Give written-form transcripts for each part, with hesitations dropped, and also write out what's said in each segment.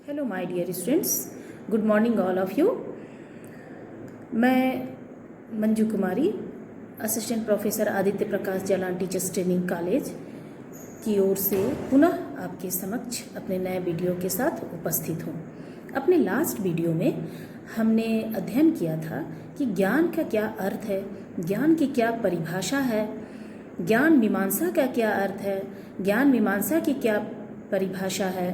Hello my dear students, good morning all of you. मैं Manju Kumari, assistant professor Aditya Prakash Jalan teachers training college की ओर से पुनः आपके समक्ष अपने नए वीडियो के साथ उपस्थित हूँ। अपने लास्ट वीडियो में हमने अध्ययन किया था कि ज्ञान का क्या अर्थ है, ज्ञान की क्या परिभाषा है, ज्ञान मीमांसा का क्या अर्थ है, ज्ञान मीमांसा की क्या परिभाषा है,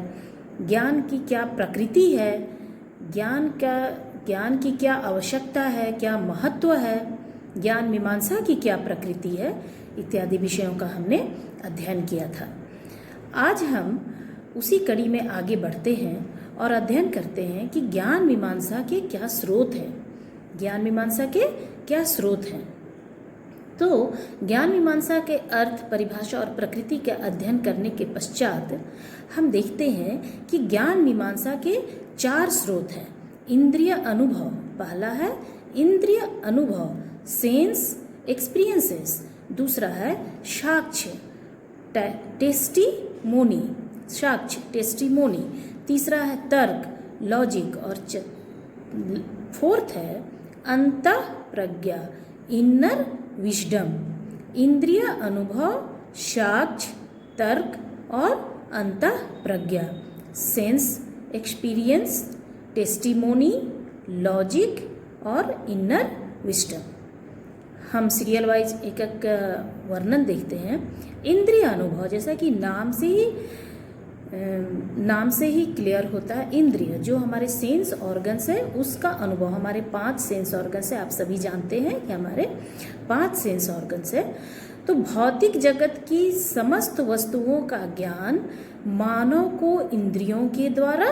ज्ञान की क्या प्रकृति है, ज्ञान की क्या आवश्यकता है, क्या महत्व है, ज्ञान मीमांसा की क्या प्रकृति है, इत्यादि विषयों का हमने अध्ययन किया था। आज हम उसी कड़ी में आगे बढ़ते हैं और अध्ययन करते हैं कि ज्ञान मीमांसा के क्या स्रोत हैं, ज्ञान मीमांसा के क्या स्रोत हैं। तो ज्ञान मीमांसा के अर्थ, परिभाषा और प्रकृति का अध्ययन करने के पश्चात हम देखते हैं कि ज्ञान मीमांसा के 4 स्रोत हैं। इंद्रिय अनुभव, पहला है इंद्रिय अनुभव, सेंस एक्सपीरियंसेस। दूसरा है साक्ष्य, टेस्टिमोनी, साक्ष्य टेस्टिमोनी। तीसरा है तर्क, लॉजिक। और फोर्थ है अंतः प्रज्ञा, इनर विजडम। इंद्रिय अनुभव, साक्ष्य, तर्क और अंतः प्रज्ञा, सेंस एक्सपीरियंस, टेस्टिमोनी, लॉजिक और इनर विजडम। हम सीरियल वाइज एक एक वर्णन देखते हैं। इंद्रिय अनुभव, जैसा कि नाम से ही क्लियर होता है, इंद्रिय जो हमारे सेंस ऑर्गन्स है उसका अनुभव। हमारे 5 सेंस ऑर्गन्स है, आप सभी जानते हैं कि हमारे 5 सेंस ऑर्गन्स है। तो भौतिक जगत की समस्त वस्तुओं का ज्ञान मानव को इंद्रियों के द्वारा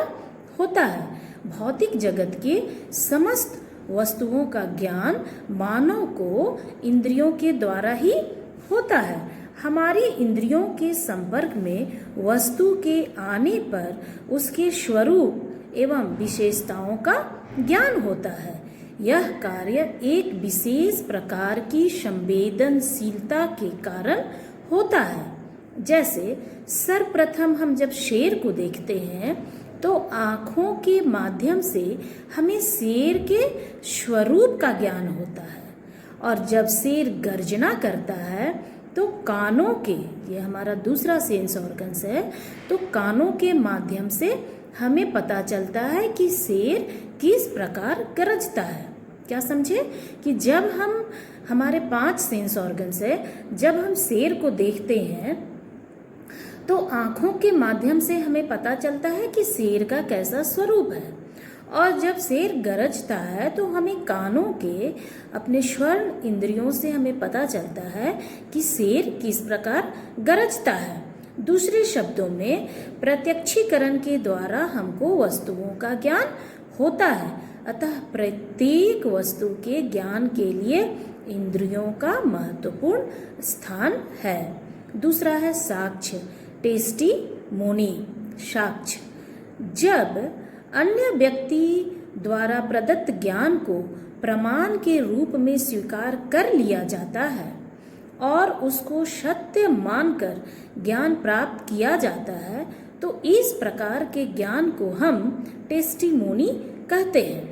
होता है। भौतिक जगत के समस्त वस्तुओं का ज्ञान मानव को इंद्रियों के द्वारा ही होता है। हमारी इंद्रियों के संपर्क में वस्तु के आने पर उसके स्वरूप एवं विशेषताओं का ज्ञान होता है। यह कार्य एक विशेष प्रकार की संवेदनशीलता के कारण होता है। जैसे सर्वप्रथम हम जब शेर को देखते हैं तो आँखों के माध्यम से हमें शेर के स्वरूप का ज्ञान होता है, और जब शेर गर्जना करता है तो कानों के, ये हमारा दूसरा सेंस ऑर्गन्स है, तो कानों के माध्यम से हमें पता चलता है कि शेर किस प्रकार गरजता है। क्या समझे कि जब हमारे 5 सेंस ऑर्गन्स है, जब हम शेर को देखते हैं तो आँखों के माध्यम से हमें पता चलता है कि शेर का कैसा स्वरूप है, और जब शेर गरजता है तो हमें कानों के अपने श्रवण इंद्रियों से हमें पता चलता है कि शेर किस प्रकार गरजता है। दूसरे शब्दों में प्रत्यक्षीकरण के द्वारा हमको वस्तुओं का ज्ञान होता है। अतः प्रत्येक वस्तु के ज्ञान के लिए इंद्रियों का महत्वपूर्ण स्थान है। दूसरा है साक्ष्य, टेस्टिमोनी, साक्ष्य। जब अन्य व्यक्ति द्वारा प्रदत्त ज्ञान को प्रमाण के रूप में स्वीकार कर लिया जाता है और उसको सत्य मानकर ज्ञान प्राप्त किया जाता है, तो इस प्रकार के ज्ञान को हम टेस्टिमोनी कहते हैं।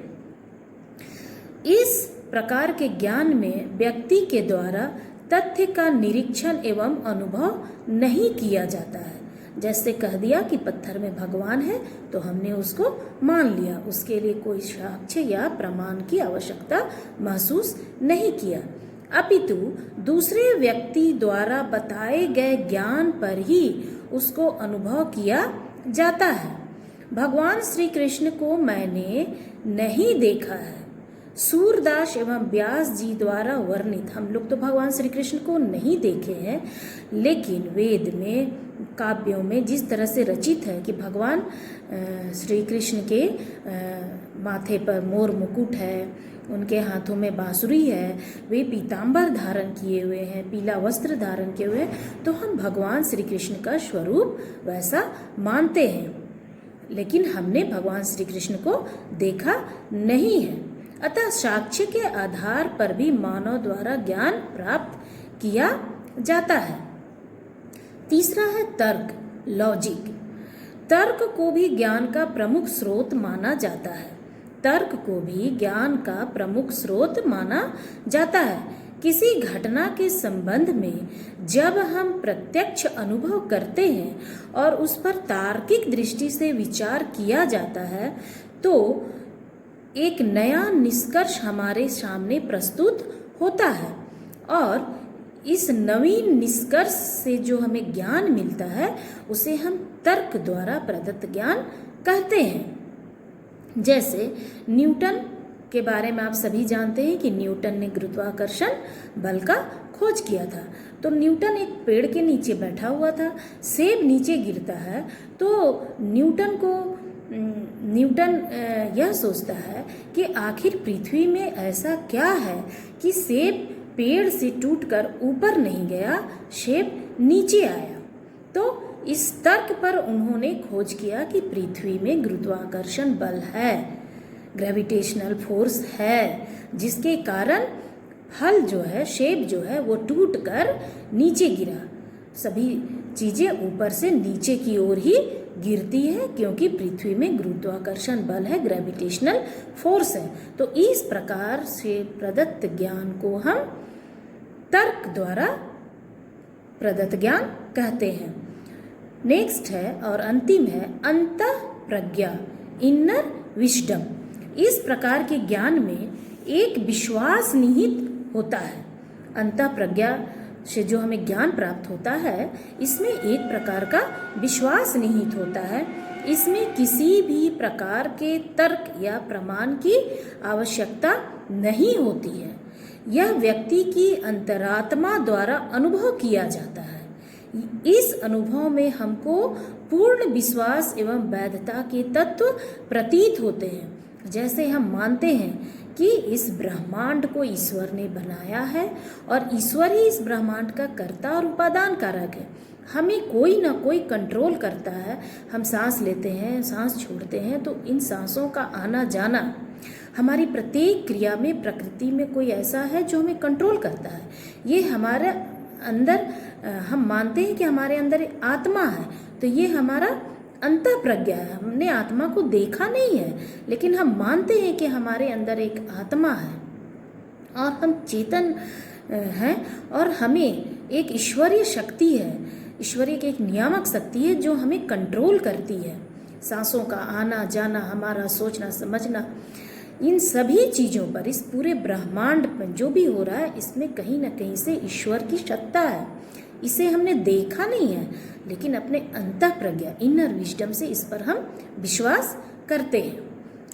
इस प्रकार के ज्ञान में व्यक्ति के द्वारा तथ्य का निरीक्षण एवं अनुभव नहीं किया जाता है। जैसे कह दिया कि पत्थर में भगवान है तो हमने उसको मान लिया, उसके लिए कोई साक्ष्य या प्रमाण की आवश्यकता महसूस नहीं किया, अपितु दूसरे व्यक्ति द्वारा बताए गए ज्ञान पर ही उसको अनुभव किया जाता है। भगवान श्री कृष्ण को मैंने नहीं देखा है, सूरदास एवं व्यास जी द्वारा वर्णित। हम लोग तो भगवान श्री कृष्ण को नहीं देखे हैं, लेकिन वेद में, काव्यों में जिस तरह से रचित है कि भगवान श्री कृष्ण के माथे पर मोर मुकुट है, उनके हाथों में बांसुरी है, वे पीतांबर धारण किए हुए हैं, पीला वस्त्र धारण किए हुए हैं, तो हम भगवान श्री कृष्ण का स्वरूप वैसा मानते हैं, लेकिन हमने भगवान श्री कृष्ण को देखा नहीं है। अतः साक्ष्य के आधार पर भी मानव द्वारा ज्ञान प्राप्त किया जाता है। तीसरा है तर्क, लॉजिक। तर्क को भी ज्ञान का प्रमुख स्रोत माना जाता है। तर्क को भी ज्ञान का प्रमुख स्रोत माना जाता है। किसी घटना के संबंध में जब हम प्रत्यक्ष अनुभव करते हैं और उस पर तार्किक दृष्टि से विचार किया जाता है तो एक नया निष्कर्ष हमारे सामने प्रस्तुत होता है और इस नवीन निष्कर्ष से जो हमें ज्ञान मिलता है उसे हम तर्क द्वारा प्रदत्त ज्ञान कहते हैं। जैसे न्यूटन के बारे में आप सभी जानते हैं कि न्यूटन ने गुरुत्वाकर्षण बल का खोज किया था। तो न्यूटन एक पेड़ के नीचे बैठा हुआ था, सेब नीचे गिरता है तो न्यूटन यह सोचता है कि आखिर पृथ्वी में ऐसा क्या है कि सेब पेड़ से टूटकर ऊपर नहीं गया, सेब नीचे आया। तो इस तर्क पर उन्होंने खोज किया कि पृथ्वी में गुरुत्वाकर्षण बल है, ग्रेविटेशनल फोर्स है, जिसके कारण फल जो है, सेब जो है वो टूटकर नीचे गिरा। सभी चीज़ें ऊपर से नीचे की ओर ही गिरती है क्योंकि पृथ्वी में गुरुत्वाकर्षण बल है, ग्रेविटेशनल फोर्स है। तो इस प्रकार से प्रदत्त ज्ञान को हम तर्क द्वारा प्रदत्त ज्ञान कहते हैं। नेक्स्ट है और अंतिम है अंतः प्रज्ञा, इनर विजडम। इस प्रकार के ज्ञान में एक विश्वास निहित होता है। अंतः प्रज्ञा से जो हमें ज्ञान प्राप्त होता है इसमें एक प्रकार का विश्वास निहित होता है। इसमें किसी भी प्रकार के तर्क या प्रमाण की आवश्यकता नहीं होती है। यह व्यक्ति की अंतरात्मा द्वारा अनुभव किया जाता है। इस अनुभव में हमको पूर्ण विश्वास एवं वैधता के तत्व प्रतीत होते हैं। जैसे हम मानते हैं कि इस ब्रह्मांड को ईश्वर ने बनाया है और ईश्वर ही इस ब्रह्मांड का कर्ता और उपादान कारक है। हमें कोई ना कोई कंट्रोल करता है। हम सांस लेते हैं, सांस छोड़ते हैं, तो इन सांसों का आना जाना, हमारी प्रत्येक क्रिया में प्रकृति में कोई ऐसा है जो हमें कंट्रोल करता है। ये हमारे अंदर, हम मानते हैं कि हमारे अंदर आत्मा है, तो ये हमारा अंतः प्रज्ञा है। हमने आत्मा को देखा नहीं है लेकिन हम मानते हैं कि हमारे अंदर एक आत्मा है और हम चेतन हैं और हमें एक ईश्वरीय शक्ति है, ईश्वरीय की एक नियामक शक्ति है जो हमें कंट्रोल करती है। सांसों का आना जाना, हमारा सोचना समझना, इन सभी चीज़ों पर, इस पूरे ब्रह्मांड में जो भी हो रहा है इसमें कहीं ना कहीं से ईश्वर की सत्ता है। इसे हमने देखा नहीं है लेकिन अपने अंतः प्रज्ञा, इनर विजडम से इस पर हम विश्वास करते हैं।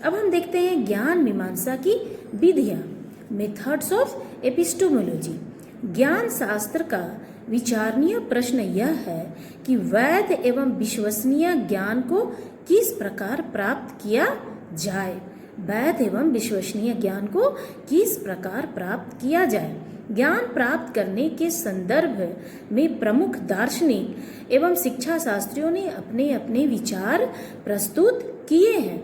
अब हम देखते हैं ज्ञान मीमांसा की विधियाँ, मेथड्स ऑफ एपिस्टेमोलॉजी। ज्ञान शास्त्र का विचारणीय प्रश्न यह है कि वैध एवं विश्वसनीय ज्ञान को किस प्रकार प्राप्त किया जाए। वैध एवं विश्वसनीय ज्ञान को किस प्रकार प्राप्त किया जाए। ज्ञान प्राप्त करने के संदर्भ में प्रमुख दार्शनिक एवं शिक्षा शास्त्रियों ने अपने अपने विचार प्रस्तुत किए हैं।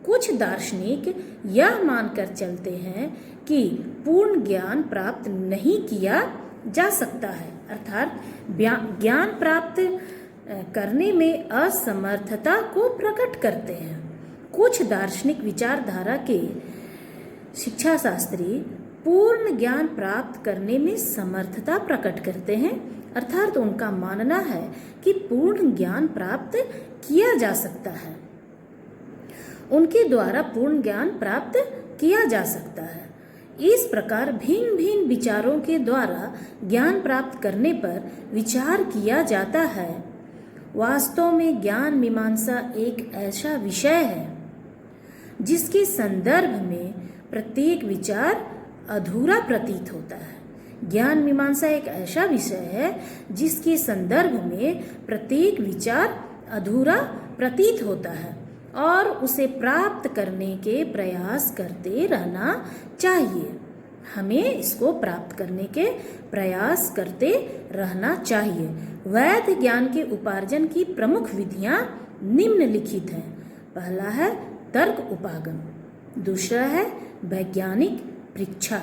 कुछ दार्शनिक यह मानकर चलते हैं कि पूर्ण ज्ञान प्राप्त नहीं किया जा सकता है, अर्थात ज्ञान प्राप्त करने में असमर्थता को प्रकट करते हैं। कुछ दार्शनिक विचारधारा के शिक्षा शास्त्री पूर्ण ज्ञान प्राप्त करने में समर्थता प्रकट करते हैं, अर्थात उनका मानना है कि पूर्ण ज्ञान प्राप्त किया जा सकता है, उनके द्वारा पूर्ण ज्ञान प्राप्त किया जा सकता है। इस प्रकार भिन्न भिन्न विचारों के द्वारा ज्ञान प्राप्त करने पर विचार किया जाता है। वास्तव में ज्ञान मीमांसा एक ऐसा विषय है जिसके संदर्भ में प्रत्येक विचार अधूरा प्रतीत होता है। ज्ञान मीमांसा एक ऐसा विषय है जिसके संदर्भ में प्रत्येक विचार अधूरा प्रतीत होता है और उसे प्राप्त करने के प्रयास करते रहना चाहिए। हमें इसको प्राप्त करने के प्रयास करते रहना चाहिए। वैध ज्ञान के उपार्जन की प्रमुख विधियां निम्नलिखित हैं। पहला है तर्क उपागम, दूसरा है वैज्ञानिक परीक्षा।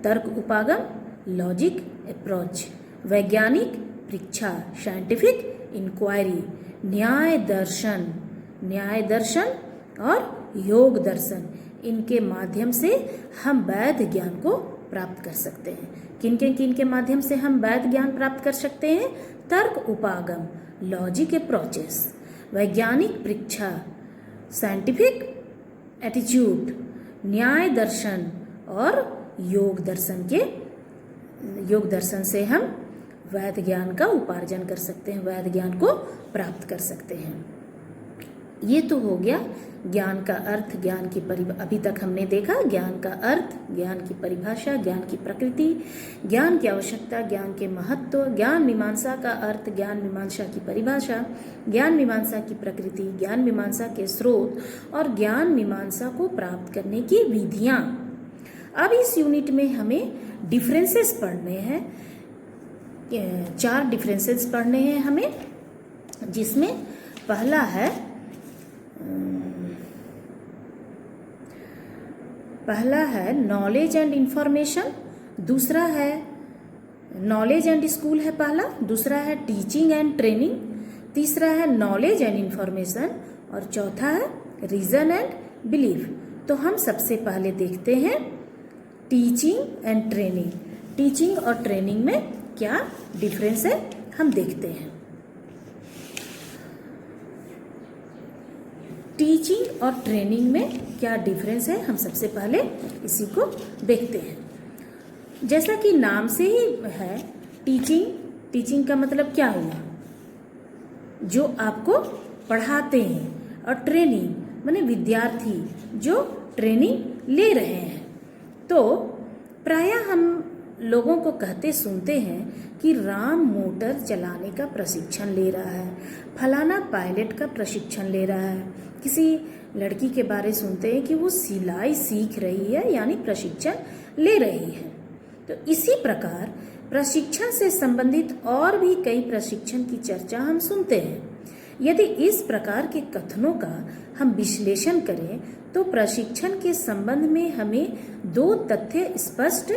तर्क उपागम, लॉजिक अप्रोच, वैज्ञानिक परीक्षा, साइंटिफिक इंक्वायरी, न्याय दर्शन और योग दर्शन, इनके माध्यम से हम वैध ज्ञान को प्राप्त कर सकते हैं। किन के माध्यम से हम वैध ज्ञान प्राप्त कर सकते हैं? तर्क उपागम, लॉजिक अप्रोचेस, वैज्ञानिक परीक्षा, साइंटिफिक एटीट्यूड, न्याय दर्शन और योग दर्शन से हम वैध ज्ञान का उपार्जन कर सकते हैं, वैध ज्ञान को प्राप्त कर सकते हैं। ये तो हो गया ज्ञान का अर्थ, ज्ञान की अभी तक हमने देखा ज्ञान का अर्थ, ज्ञान की परिभाषा, ज्ञान की प्रकृति, ज्ञान की आवश्यकता, ज्ञान के महत्व, ज्ञान मीमांसा का अर्थ, ज्ञान मीमांसा की परिभाषा, ज्ञान मीमांसा की प्रकृति, ज्ञान मीमांसा के स्रोत और ज्ञान मीमांसा को प्राप्त करने की विधियाँ। अब इस यूनिट में हमें डिफरेंसेस पढ़ने हैं, 4 डिफरेंसेस पढ़ने हैं हमें, जिसमें पहला है नॉलेज एंड इंफॉर्मेशन, दूसरा है नॉलेज एंड स्कूल है पहला, दूसरा है टीचिंग एंड ट्रेनिंग, तीसरा है नॉलेज एंड इंफॉर्मेशन और चौथा है रीजन एंड बिलीफ। तो हम सबसे पहले देखते हैं टीचिंग एंड ट्रेनिंग। टीचिंग और ट्रेनिंग में क्या डिफरेंस है हम देखते हैं। टीचिंग और ट्रेनिंग में क्या डिफरेंस है हम सबसे पहले इसी को देखते हैं। जैसा कि नाम से ही है टीचिंग का मतलब क्या हुआ? जो आपको पढ़ाते हैं, और ट्रेनिंग माने विद्यार्थी जो ट्रेनिंग ले रहे हैं। तो प्रायः हम लोगों को कहते सुनते हैं कि राम मोटर चलाने का प्रशिक्षण ले रहा है, फलाना पायलट का प्रशिक्षण ले रहा है, किसी लड़की के बारे सुनते हैं कि वो सिलाई सीख रही है यानी प्रशिक्षण ले रही है। तो इसी प्रकार प्रशिक्षण से संबंधित और भी कई प्रशिक्षण की चर्चा हम सुनते हैं। यदि इस प्रकार के कथनों का हम विश्लेषण करें तो प्रशिक्षण के संबंध में हमें 2 तथ्य स्पष्ट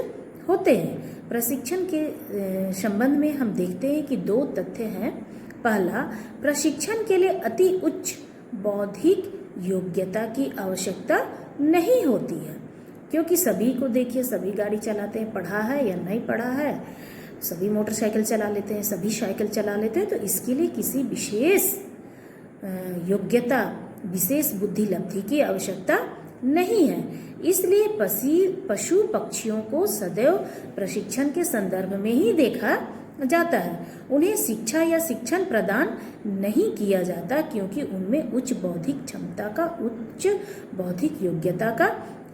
होते हैं। प्रशिक्षण के संबंध में हम देखते हैं कि 2 तथ्य हैं। पहला, प्रशिक्षण के लिए अति उच्च बौद्धिक योग्यता की आवश्यकता नहीं होती है, क्योंकि सभी को देखिए, सभी गाड़ी चलाते हैं, पढ़ा है या नहीं पढ़ा है, सभी मोटरसाइकिल चला लेते हैं, सभी साइकिल चला लेते हैं। तो इसके लिए किसी विशेष योग्यता, विशेष बुद्धि लब्धि की आवश्यकता नहीं है। इसलिए पशु पक्षियों को सदैव प्रशिक्षण के संदर्भ में ही देखा जाता है। उन्हें शिक्षा या शिक्षण प्रदान नहीं किया जाता, क्योंकि उनमें उच्च बौद्धिक क्षमता का, उच्च बौद्धिक योग्यता का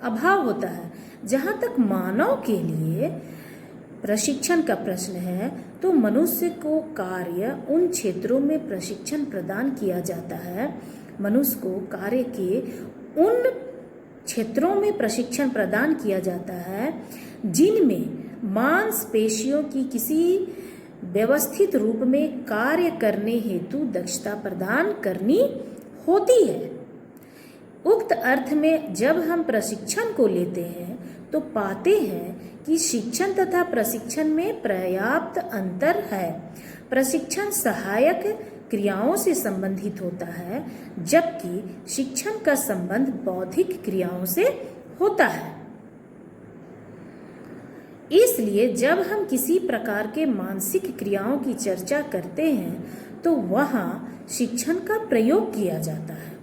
अभाव होता है। जहाँ तक मानव के लिए प्रशिक्षण का प्रश्न है, तो मनुष्य को कार्य उन क्षेत्रों में प्रशिक्षण प्रदान किया जाता है, मनुष्य को कार्य के उन क्षेत्रों में प्रशिक्षण प्रदान किया जाता है जिनमें मांसपेशियों की किसी व्यवस्थित रूप में कार्य करने हेतु दक्षता प्रदान करनी होती है। उक्त अर्थ में जब हम प्रशिक्षण को लेते हैं तो पाते हैं कि शिक्षण तथा प्रशिक्षण में पर्याप्त अंतर है। प्रशिक्षण सहायक क्रियाओं से संबंधित होता है, जबकि शिक्षण का संबंध बौद्धिक क्रियाओं से होता है। इसलिए जब हम किसी प्रकार के मानसिक क्रियाओं की चर्चा करते हैं तो वहाँ शिक्षण का प्रयोग किया जाता है,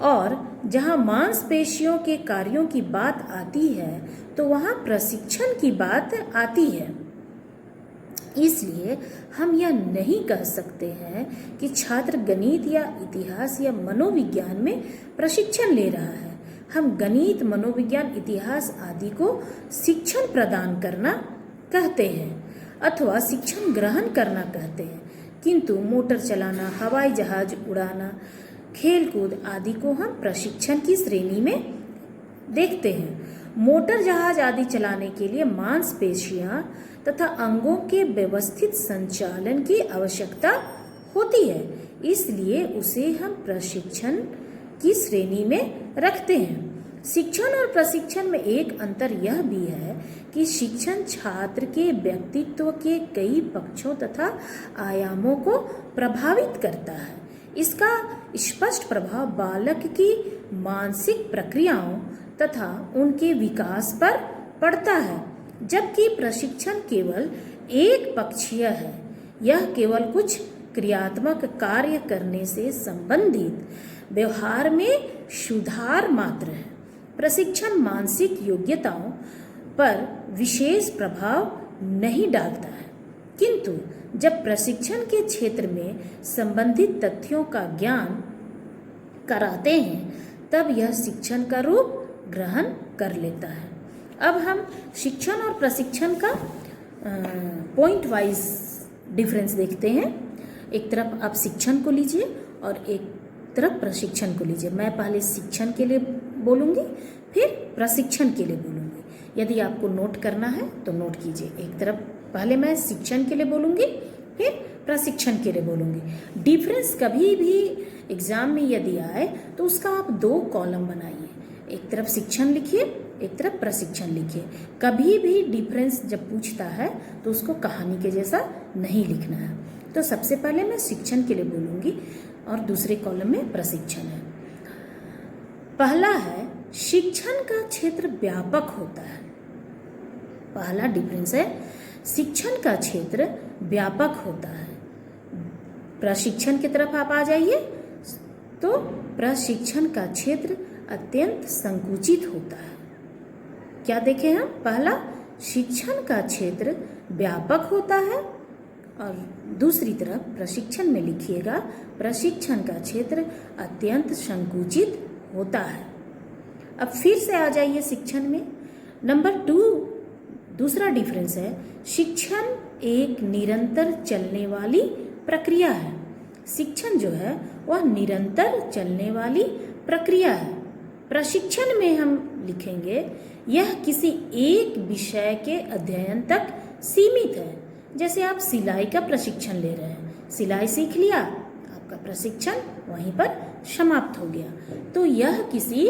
और जहाँ मांसपेशियों के कार्यों की बात आती है तो वहाँ प्रशिक्षण की बात आती है। इसलिए हम यह नहीं कह सकते हैं कि छात्र गणित या इतिहास या मनोविज्ञान में प्रशिक्षण ले रहा है। हम गणित, मनोविज्ञान, इतिहास आदि को शिक्षण प्रदान करना कहते हैं अथवा शिक्षण ग्रहण करना कहते हैं, किंतु मोटर चलाना, हवाई जहाज उड़ाना, खेलकूद आदि को हम प्रशिक्षण की श्रेणी में देखते हैं। मोटर जहाज आदि चलाने के लिए मांसपेशियां तथा अंगों के व्यवस्थित संचालन की आवश्यकता होती है, इसलिए उसे हम प्रशिक्षण की श्रेणी में रखते हैं। शिक्षण और प्रशिक्षण में एक अंतर यह भी है कि शिक्षण छात्र के व्यक्तित्व के कई पक्षों तथा आयामों को प्रभावित करता है, इसका स्पष्ट प्रभाव बालक की मानसिक प्रक्रियाओं तथा उनके विकास पर पड़ता है, जबकि प्रशिक्षण केवल एक पक्षीय है। यह केवल कुछ क्रियात्मक कार्य करने से संबंधित व्यवहार में सुधार मात्र है। प्रशिक्षण मानसिक योग्यताओं पर विशेष प्रभाव नहीं डालता है, किंतु जब प्रशिक्षण के क्षेत्र में संबंधित तथ्यों का ज्ञान कराते हैं तब यह शिक्षण का रूप ग्रहण कर लेता है। अब हम शिक्षण और प्रशिक्षण का पॉइंट वाइज डिफरेंस देखते हैं। एक तरफ आप शिक्षण को लीजिए और एक तरफ प्रशिक्षण को लीजिए। मैं पहले शिक्षण के लिए बोलूँगी, फिर प्रशिक्षण के लिए बोलूँगी। यदि आपको नोट करना है तो नोट कीजिए। एक तरफ पहले मैं शिक्षण के लिए बोलूँगी, फिर प्रशिक्षण के लिए बोलूँगी। डिफरेंस कभी भी एग्जाम में यदि आए तो उसका आप 2 कॉलम बनाइए। एक तरफ शिक्षण लिखिए, एक तरफ प्रशिक्षण लिखिए। कभी भी डिफरेंस जब पूछता है तो उसको कहानी के जैसा नहीं लिखना है। तो सबसे पहले मैं शिक्षण के लिए बोलूँगी और दूसरे कॉलम में प्रशिक्षण है। पहला है शिक्षण का क्षेत्र व्यापक होता है। पहला डिफरेंस है शिक्षण का क्षेत्र व्यापक होता है। प्रशिक्षण की तरफ आप आ जाइए तो प्रशिक्षण का क्षेत्र अत्यंत संकुचित होता है। क्या देखें हम? पहला शिक्षण का क्षेत्र व्यापक होता है और दूसरी तरफ प्रशिक्षण में लिखिएगा प्रशिक्षण का क्षेत्र अत्यंत संकुचित होता है। अब फिर से आ जाइए शिक्षण में। नंबर 2 दूसरा डिफरेंस है शिक्षण एक निरंतर चलने वाली प्रक्रिया है। शिक्षण जो है वह निरंतर चलने वाली प्रक्रिया है। प्रशिक्षण में हम लिखेंगे यह किसी एक विषय के अध्ययन तक सीमित है। जैसे आप सिलाई का प्रशिक्षण ले रहे हैं, सिलाई सीख लिया, आपका प्रशिक्षण वहीं पर समाप्त हो गया। तो यह किसी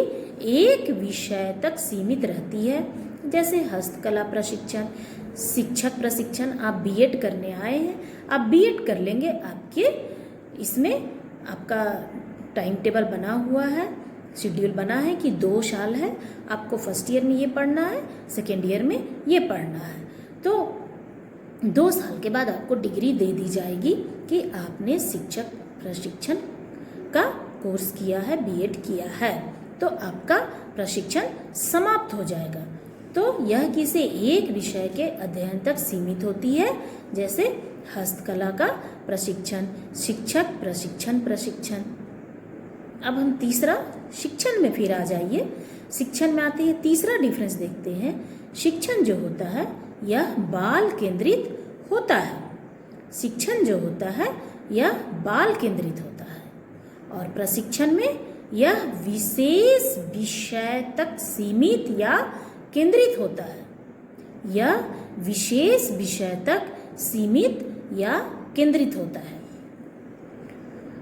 एक विषय तक सीमित रहती है। जैसे हस्तकला प्रशिक्षण, शिक्षक प्रशिक्षण, आप बीएड करने आए हैं, आप बीएड कर लेंगे, आपके इसमें आपका टाइम टेबल बना हुआ है, शेड्यूल बना है कि 2 साल है, आपको फर्स्ट ईयर में ये पढ़ना है, सेकेंड ईयर में ये पढ़ना है। तो 2 साल के बाद आपको डिग्री दे दी जाएगी कि आपने शिक्षक प्रशिक्षण का कोर्स किया है, बीएड किया है, तो आपका प्रशिक्षण समाप्त हो जाएगा। तो यह किसी एक विषय के अध्ययन तक सीमित होती है। जैसे हस्तकला का प्रशिक्षण, शिक्षक प्रशिक्षण। अब हम तीसरा शिक्षण में फिर आ जाइए। शिक्षण में आते हैं, तीसरा डिफरेंस देखते हैं। शिक्षण जो होता है यह बाल केंद्रित होता है। शिक्षण जो होता है यह बाल केंद्रित होता है और प्रशिक्षण में यह विशेष विषय तक सीमित या केंद्रित होता है। यह विशेष विषय तक सीमित या केंद्रित होता है।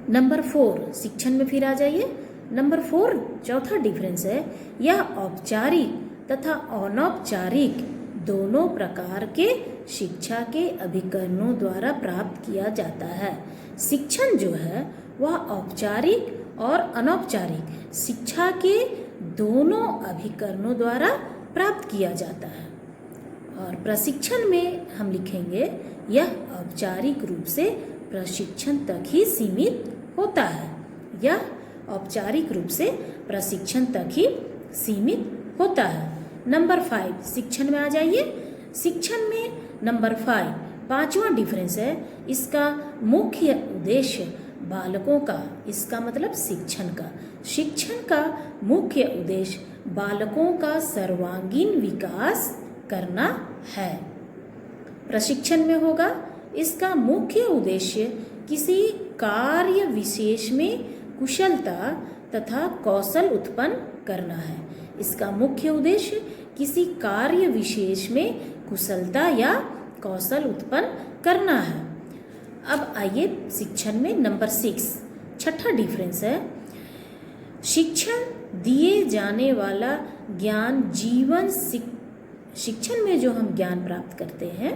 नंबर 4 शिक्षण में फिर आ जाइए। नंबर 4 चौथा डिफरेंस है यह औपचारिक तथा अनौपचारिक दोनों प्रकार के शिक्षा के अभिकरणों द्वारा प्राप्त किया जाता है। शिक्षण जो है वह औपचारिक और अनौपचारिक शिक्षा के दोनों अभिकरणों द्वारा प्राप्त किया जाता है। और प्रशिक्षण में हम लिखेंगे यह औपचारिक रूप से प्रशिक्षण तक ही सीमित होता है। यह औपचारिक रूप से प्रशिक्षण तक ही सीमित होता है। नंबर 5 शिक्षण में आ जाइए। शिक्षण में नंबर 5 पांचवा डिफरेंस है इसका मुख्य उद्देश्य बालकों का, इसका मतलब शिक्षण का मुख्य उद्देश्य बालकों का सर्वांगीण विकास करना है। प्रशिक्षण में होगा इसका मुख्य उद्देश्य किसी कार्य विशेष में कुशलता तथा कौशल उत्पन्न करना है। इसका मुख्य उद्देश्य किसी कार्य विशेष में कुशलता या कौशल उत्पन्न करना है। अब आइए शिक्षण में नंबर 6 छठा डिफरेंस है शिक्षण दिए जाने वाला ज्ञान शिक्षण में जो हम ज्ञान प्राप्त करते हैं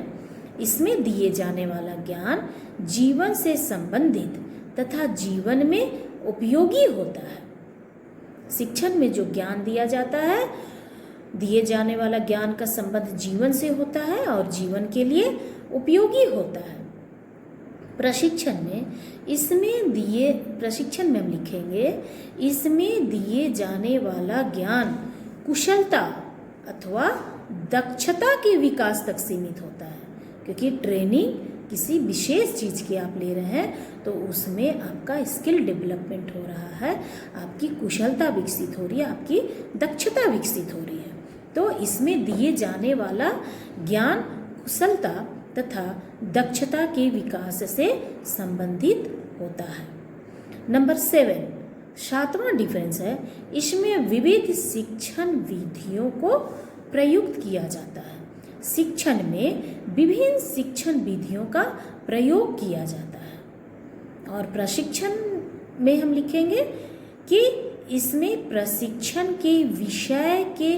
इसमें दिए जाने वाला ज्ञान जीवन से संबंधित तथा जीवन में उपयोगी होता है। शिक्षण में जो ज्ञान दिया जाता है, दिए जाने वाला ज्ञान का संबंध जीवन से होता है और जीवन के लिए उपयोगी होता है। प्रशिक्षण में हम लिखेंगे, इसमें दिए जाने वाला ज्ञान कुशलता अथवा दक्षता के विकास तक सीमित होता है, क्योंकि ट्रेनिंग किसी विशेष चीज़ की आप ले रहे हैं तो उसमें आपका स्किल डेवलपमेंट हो रहा है, आपकी कुशलता विकसित हो रही है, आपकी दक्षता विकसित हो रही है। तो इसमें दिए जाने वाला ज्ञान कुशलता तथा दक्षता के विकास से संबंधित होता है। नंबर 7, 7वां डिफरेंस है, इसमें विविध शिक्षण विधियों को प्रयुक्त किया जाता है। शिक्षण में विभिन्न शिक्षण विधियों का प्रयोग किया जाता है। और प्रशिक्षण में हम लिखेंगे कि इसमें प्रशिक्षण के विषय के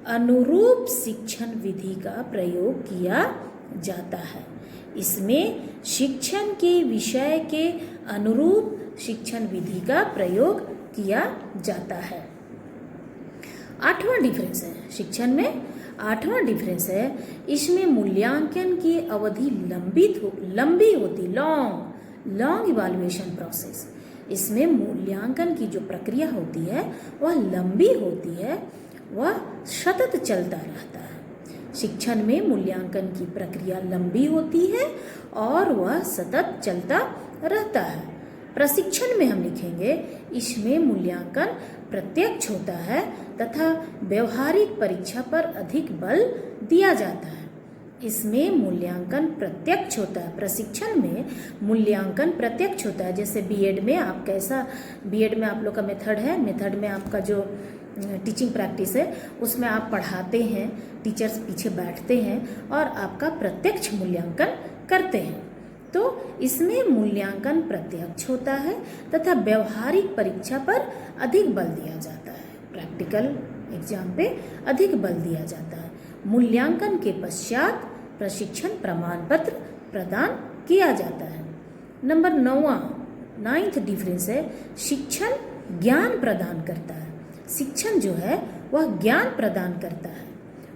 अनुरूप शिक्षण विधि का प्रयोग किया जाता है। इसमें शिक्षण के विषय के अनुरूप शिक्षण विधि का प्रयोग किया जाता है। 8वां डिफरेंस है शिक्षण में, 8वां डिफरेंस है, इसमें मूल्यांकन की अवधि लंबी होती, लॉन्ग इवैल्यूएशन प्रोसेस। इसमें मूल्यांकन की जो प्रक्रिया होती है वह लंबी होती है, वह सतत चलता रहता है। शिक्षण में मूल्यांकन की प्रक्रिया लंबी होती है और वह सतत चलता रहता है। प्रशिक्षण में हम लिखेंगे, इसमें मूल्यांकन प्रत्यक्ष होता है तथा व्यवहारिक परीक्षा पर अधिक बल दिया जाता है। इसमें मूल्यांकन प्रत्यक्ष होता है। प्रशिक्षण में मूल्यांकन प्रत्यक्ष होता है। जैसे बीएड में आप लोग का मेथड में आपका जो टीचिंग प्रैक्टिस है उसमें आप पढ़ाते हैं, टीचर्स पीछे बैठते हैं और आपका प्रत्यक्ष मूल्यांकन करते हैं। तो इसमें मूल्यांकन प्रत्यक्ष होता है तथा व्यवहारिक परीक्षा पर अधिक बल दिया जाता है, प्रैक्टिकल एग्जाम पे अधिक बल दिया जाता है। मूल्यांकन के पश्चात प्रशिक्षण प्रमाण पत्र प्रदान किया जाता है। नंबर 9th डिफरेंस है, शिक्षण ज्ञान प्रदान करता है। शिक्षण जो है वह ज्ञान प्रदान करता है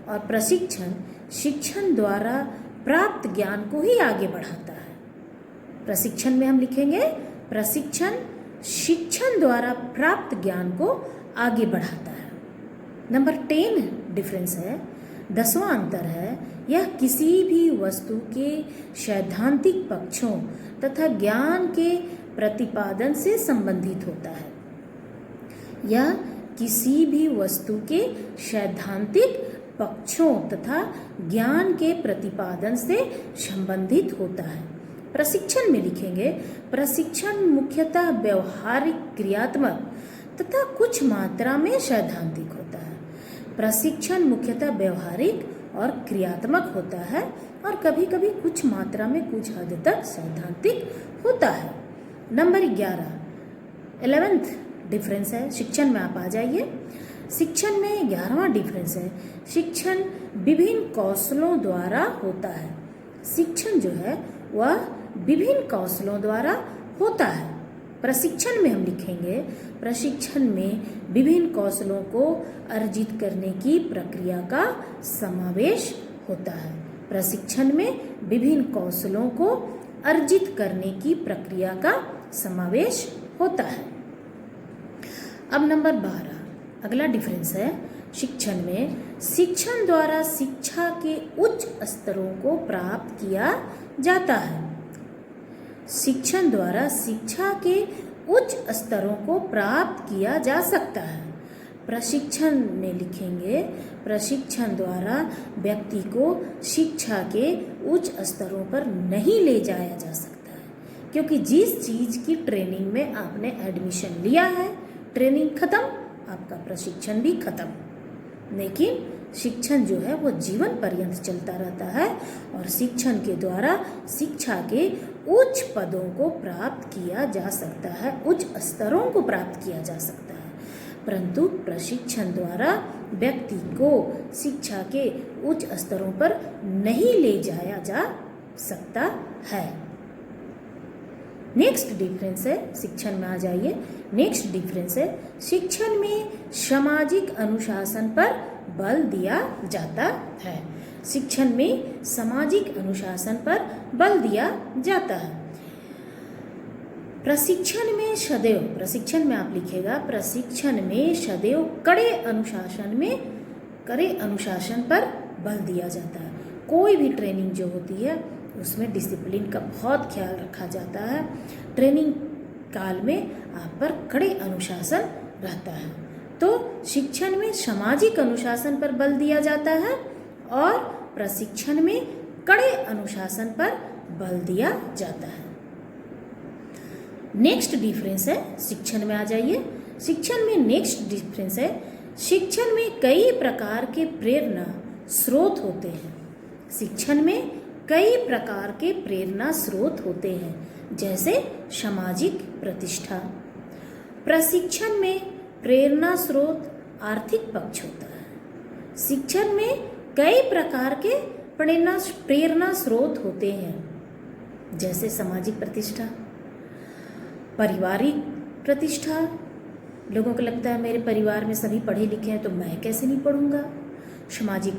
और प्रशिक्षण शिक्षण द्वारा प्राप्त ज्ञान को ही आगे बढ़ाता है। प्रशिक्षण में हम लिखेंगे, प्रशिक्षण शिक्षण द्वारा प्राप्त ज्ञान को आगे बढ़ाता है। नंबर 10 डिफरेंस है, 10वां अंतर है, यह किसी भी वस्तु के सैद्धांतिक पक्षों तथा ज्ञान के प्रतिपादन से संबंधित होता है। यह किसी भी वस्तु के सैद्धांतिक पक्षों तथा ज्ञान के प्रतिपादन से संबंधित होता है। प्रशिक्षण में लिखेंगे, प्रशिक्षण मुख्यतः व्यवहारिक, क्रियात्मक तथा कुछ मात्रा में सैद्धांतिक होता है। प्रशिक्षण मुख्यतः व्यवहारिक और क्रियात्मक होता है और कभी कभी कुछ मात्रा में कुछ हद तक सैद्धांतिक होता है। नंबर 11th डिफरेंस है, शिक्षण में आप आ जाइए। शिक्षण में 11वां डिफरेंस है, शिक्षण विभिन्न कौशलों द्वारा होता है। शिक्षण जो है वह विभिन्न कौशलों द्वारा होता है। प्रशिक्षण में हम लिखेंगे, प्रशिक्षण में विभिन्न कौशलों को अर्जित करने की प्रक्रिया का समावेश होता है। प्रशिक्षण में विभिन्न कौशलों को अर्जित करने की प्रक्रिया का समावेश होता है। अब नंबर 12, अगला डिफरेंस है, शिक्षण में शिक्षण द्वारा शिक्षा के उच्च स्तरों को प्राप्त किया जाता है। शिक्षण द्वारा शिक्षा के उच्च स्तरों को प्राप्त किया जा सकता है। प्रशिक्षण में लिखेंगे, प्रशिक्षण द्वारा व्यक्ति को शिक्षा के उच्च स्तरों पर नहीं ले जाया जा सकता है, क्योंकि जिस चीज़ की ट्रेनिंग में आपने एडमिशन लिया है, ट्रेनिंग खत्म, आपका प्रशिक्षण भी खत्म। लेकिन शिक्षण जो है वो जीवन पर्यंत चलता रहता है और शिक्षण के द्वारा शिक्षा के उच्च पदों को प्राप्त किया जा सकता है, उच्च स्तरों को प्राप्त किया जा सकता है, परंतु प्रशिक्षण द्वारा व्यक्ति को शिक्षा के उच्च स्तरों पर नहीं ले जाया जा सकता है। नेक्स्ट डिफरेंस है, शिक्षण में आ जाइए। नेक्स्ट डिफरेंस है, शिक्षण में सामाजिक अनुशासन पर बल दिया जाता है। शिक्षण में सामाजिक अनुशासन पर बल दिया जाता है। प्रशिक्षण में सदैव, प्रशिक्षण में आप लिखिएगा, प्रशिक्षण में सदैव कड़े अनुशासन पर बल दिया जाता है। कोई भी ट्रेनिंग जो होती है उसमें डिसिप्लिन का बहुत ख्याल रखा जाता है। ट्रेनिंग काल में आप पर कड़े अनुशासन रहता है। तो शिक्षण में सामाजिक अनुशासन पर बल दिया जाता है और प्रशिक्षण में कड़े अनुशासन पर बल दिया जाता है। नेक्स्ट डिफरेंस है, शिक्षण में आ जाइए। शिक्षण में नेक्स्ट डिफरेंस है, शिक्षण में कई प्रकार के प्रेरणा स्रोत होते हैं। शिक्षण में कई प्रकार के प्रेरणा स्रोत होते हैं, जैसे सामाजिक प्रतिष्ठा। प्रशिक्षण में प्रेरणा स्रोत आर्थिक पक्ष होता है। शिक्षण में कई प्रकार के प्रेरणा स्रोत होते हैं, जैसे सामाजिक प्रतिष्ठा, पारिवारिक प्रतिष्ठा। लोगों को लगता है मेरे परिवार में सभी पढ़े लिखे हैं तो मैं कैसे नहीं पढ़ूंगा। सामाजिक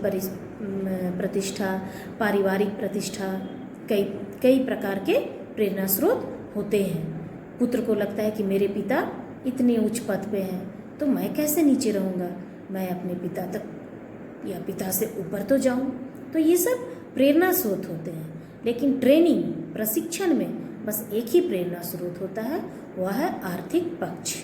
प्रतिष्ठा, पारिवारिक प्रतिष्ठा, कई प्रकार के प्रेरणा स्रोत होते हैं। पुत्र को लगता है कि मेरे पिता इतने उच्च पद पे हैं तो मैं कैसे नीचे रहूँगा, मैं अपने पिता तक या पिता से ऊपर तो जाऊँ। तो ये सब प्रेरणा स्रोत होते हैं। लेकिन ट्रेनिंग, प्रशिक्षण में बस एक ही प्रेरणा स्रोत होता है, वह है आर्थिक पक्ष।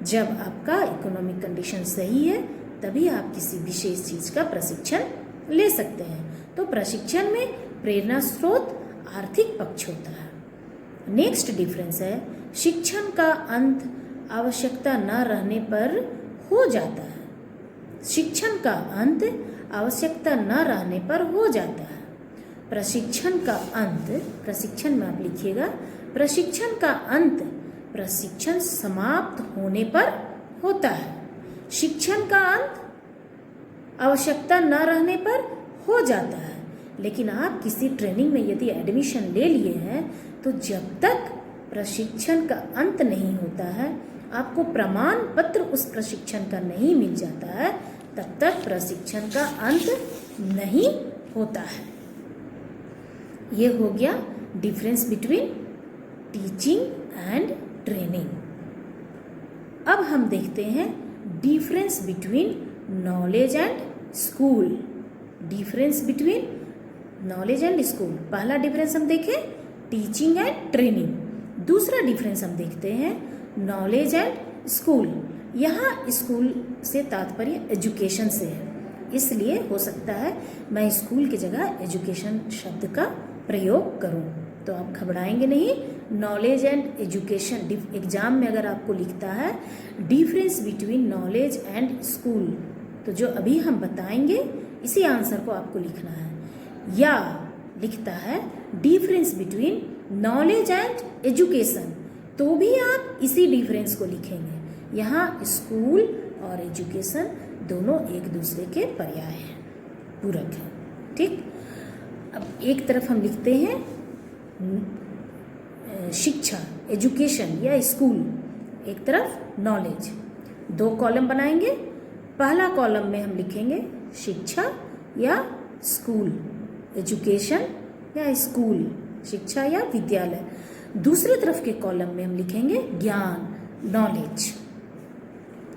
जब आपका इकोनॉमिक कंडीशन सही है तभी आप किसी विशेष चीज़ का प्रशिक्षण ले सकते हैं। तो प्रशिक्षण में प्रेरणा स्रोत आर्थिक पक्ष होता है। नेक्स्ट डिफरेंस है, शिक्षण का अंत आवश्यकता न रहने पर हो जाता है। शिक्षण का अंत आवश्यकता न रहने पर हो जाता है। प्रशिक्षण का अंत, प्रशिक्षण में आप लिखिएगा, प्रशिक्षण का अंत प्रशिक्षण समाप्त होने पर होता है। शिक्षण का अंत आवश्यकता न रहने पर हो जाता है। लेकिन आप किसी ट्रेनिंग में यदि एडमिशन ले लिए हैं तो जब तक प्रशिक्षण का अंत नहीं होता है, आपको प्रमाण पत्र उस प्रशिक्षण का नहीं मिल जाता है, तब तक प्रशिक्षण का अंत नहीं होता है। ये हो गया difference between teaching and training. अब हम देखते हैं difference between knowledge and school. Difference between knowledge and school. पहला डिफरेंस हम देखें टीचिंग एंड ट्रेनिंग। दूसरा डिफरेंस हम देखते हैं नॉलेज एंड स्कूल। यहाँ स्कूल से तात्पर्य एजुकेशन से है, इसलिए हो सकता है मैं स्कूल की जगह एजुकेशन शब्द का प्रयोग करूं, तो आप घबराएंगे नहीं। नॉलेज एंड एजुकेशन, एग्जाम में अगर आपको लिखता है difference between knowledge and school, तो जो अभी हम बताएंगे इसी आंसर को आपको लिखना है। या लिखता है difference between knowledge and education, तो भी आप इसी डिफरेंस को लिखेंगे। यहाँ स्कूल और एजुकेशन दोनों एक दूसरे के पर्याय हैं, पूरक हैं। ठीक, अब एक तरफ हम लिखते हैं शिक्षा, एजुकेशन या स्कूल, एक तरफ नॉलेज। दो कॉलम बनाएंगे। पहला कॉलम में हम लिखेंगे शिक्षा या स्कूल, एजुकेशन या स्कूल, शिक्षा या विद्यालय। दूसरी तरफ के कॉलम में हम लिखेंगे ज्ञान, नॉलेज।